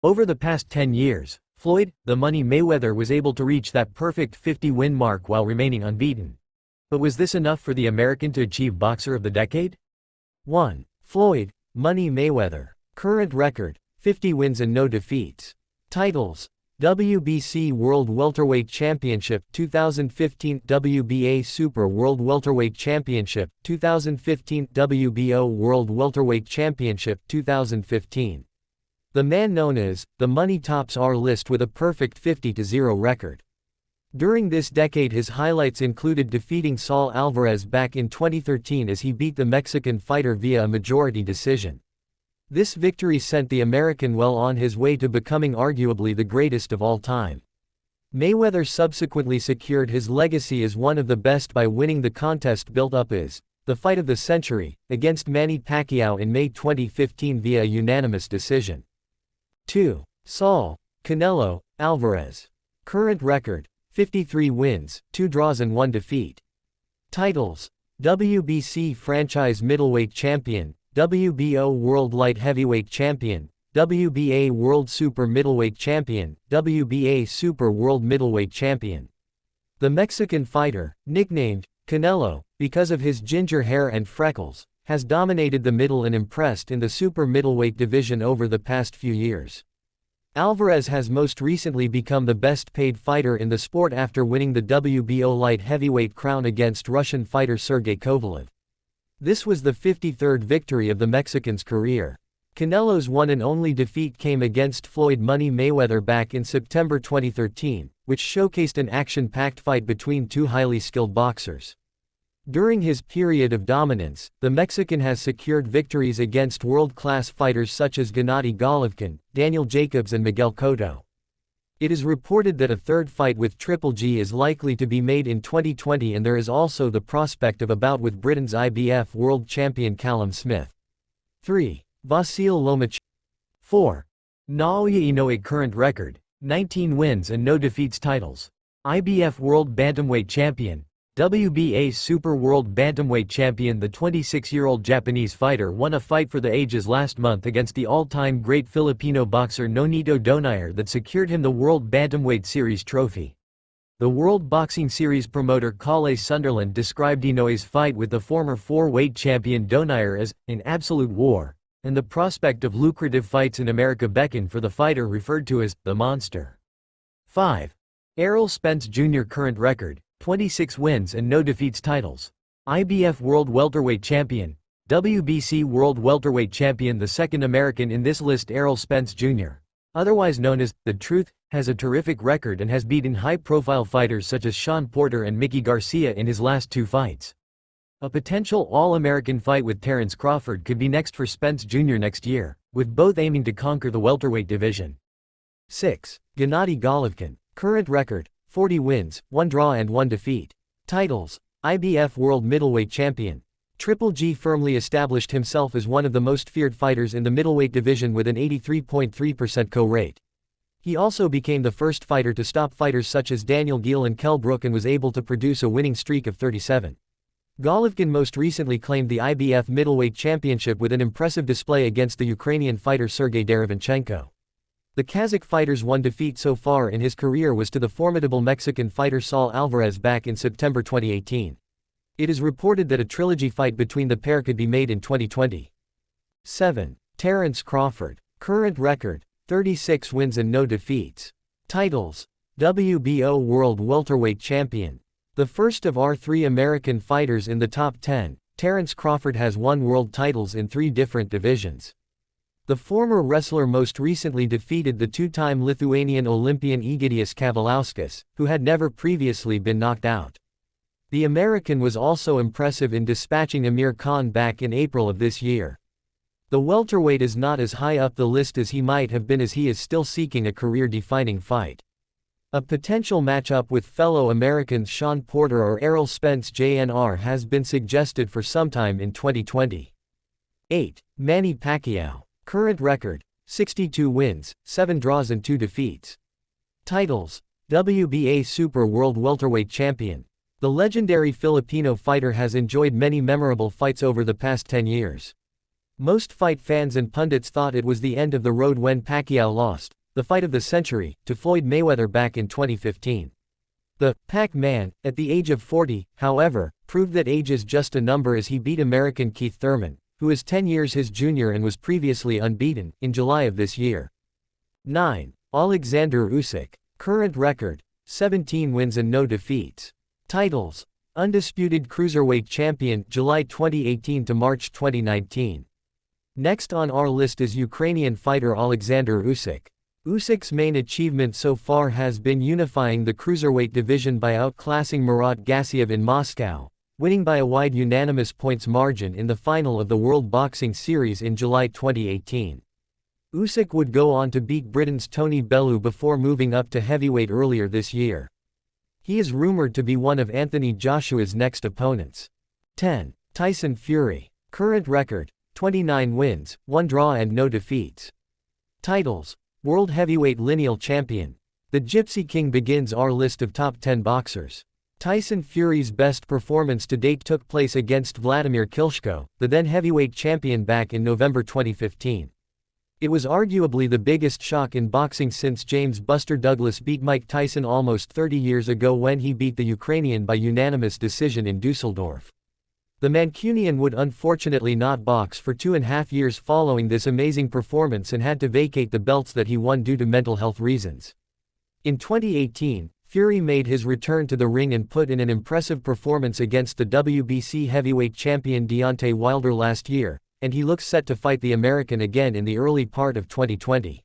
Over the past 10 years, Floyd, the Money Mayweather was able to reach that perfect 50-win mark while remaining unbeaten. But was this enough for the American to achieve Boxer of the Decade? 1. Floyd, Money Mayweather. Current record, 50 wins and no defeats. Titles: WBC World Welterweight Championship 2015, WBA Super World Welterweight Championship 2015, WBO World Welterweight Championship 2015. The man known as the Money tops our list with a perfect 50-0 record. During this decade, his highlights included defeating Saul Alvarez back in 2013 as he beat the Mexican fighter via a majority decision. This victory sent the American well on his way to becoming arguably the greatest of all time. Mayweather subsequently secured his legacy as one of the best by winning the contest built up as the fight of the century against Manny Pacquiao in May 2015 via a unanimous decision. 2. Saul, Canelo, Alvarez. Current record, 53 wins, 2 draws and 1 defeat. Titles: WBC Franchise Middleweight Champion, WBO World Light Heavyweight Champion, WBA World Super Middleweight Champion, WBA Super World Middleweight Champion. The Mexican fighter, nicknamed Canelo because of his ginger hair and freckles, has dominated the middle and impressed in the super middleweight division over the past few years. Alvarez has most recently become the best-paid fighter in the sport after winning the WBO light heavyweight crown against Russian fighter Sergey Kovalev. This was the 53rd victory of the Mexican's career. Canelo's one and only defeat came against Floyd Money Mayweather back in September 2013, which showcased an action-packed fight between two highly skilled boxers. During his period of dominance, the Mexican has secured victories against world-class fighters such as Gennady Golovkin, Daniel Jacobs and Miguel Cotto. It is reported that a third fight with Triple G is likely to be made in 2020, and there is also the prospect of a bout with Britain's IBF world champion Callum Smith. 3. Vasil Lomachenko. 4. Naoya Inoue. Current record, 19 wins and no defeats. Titles: IBF World Bantamweight Champion, WBA Super World Bantamweight Champion. The 26-year-old Japanese fighter won a fight for the ages last month against the all-time great Filipino boxer Nonito Donaire that secured him the World Bantamweight Series trophy. The World Boxing Series promoter Kalle Sunderland described Inoue's fight with the former four-weight champion Donaire as an absolute war, and the prospect of lucrative fights in America beckoned for the fighter referred to as the Monster. 5. Errol Spence Jr. Current record, 26 wins and no defeats. Titles: IBF World Welterweight Champion, WBC World Welterweight Champion. The second American in this list, Errol Spence Jr., otherwise known as The Truth, has a terrific record and has beaten high-profile fighters such as Sean Porter and Mickey Garcia in his last 2 fights. A potential All-American fight with Terence Crawford could be next for Spence Jr. next year, with both aiming to conquer the welterweight division. 6. Gennady Golovkin. Current record, 40 wins, 1 draw and 1 defeat. Titles: IBF World Middleweight Champion. Triple G firmly established himself as one of the most feared fighters in the middleweight division with an 83.3% KO rate. He also became the first fighter to stop fighters such as Daniel Geale and Kell Brook and was able to produce a winning streak of 37. Golovkin most recently claimed the IBF Middleweight Championship with an impressive display against the Ukrainian fighter Sergey Derevyanchenko. The Kazakh fighter's one defeat so far in his career was to the formidable Mexican fighter Saul Alvarez back in September 2018. It is reported that a trilogy fight between the pair could be made in 2020. 7. Terence Crawford. Current record, 36 wins and no defeats. Titles: WBO World Welterweight Champion. The first of our 3 American fighters in the top 10, Terence Crawford has won world titles in 3 different divisions. The former wrestler most recently defeated the 2-time Lithuanian Olympian Egidijus Kavaliauskas, who had never previously been knocked out. The American was also impressive in dispatching Amir Khan back in April of this year. The welterweight is not as high up the list as he might have been, as he is still seeking a career-defining fight. A potential matchup with fellow Americans Sean Porter or Errol Spence Jr. has been suggested for some time in 2020. 8. Manny Pacquiao. Current record, 62 wins, 7 draws and 2 defeats. Titles: WBA Super World Welterweight Champion. The legendary Filipino fighter has enjoyed many memorable fights over the past 10 years. Most fight fans and pundits thought it was the end of the road when Pacquiao lost the fight of the century to Floyd Mayweather back in 2015. The Pac-Man, at the age of 40, however, proved that age is just a number as he beat American Keith Thurman, who is 10 years his junior and was previously unbeaten, in July of this year. 9. Alexander Usyk. Current record: 17 wins and no defeats. Titles: undisputed cruiserweight champion July 2018 to March 2019. Next on our list is Ukrainian fighter Alexander Usyk. Usyk's main achievement so far has been unifying the cruiserweight division by outclassing Murat Gassiev in Moscow, winning by a wide unanimous points margin in the final of the World Boxing Series in July 2018. Usyk would go on to beat Britain's Tony Bellew before moving up to heavyweight earlier this year. He is rumored to be one of Anthony Joshua's next opponents. 10. Tyson Fury. Current record: 29 wins, 1 draw and no defeats. Titles: World Heavyweight Lineal Champion. The Gypsy King begins our list of top 10 boxers. Tyson Fury's best performance to date took place against Vladimir Klitschko, the then heavyweight champion, back in November 2015. It was arguably the biggest shock in boxing since James "Buster" Douglas beat Mike Tyson almost 30 years ago when he beat the Ukrainian by unanimous decision in Dusseldorf. The Mancunian would unfortunately not box for 2.5 years following this amazing performance and had to vacate the belts that he won due to mental health reasons. In 2018, Fury made his return to the ring and put in an impressive performance against the WBC heavyweight champion Deontay Wilder last year, and he looks set to fight the American again in the early part of 2020.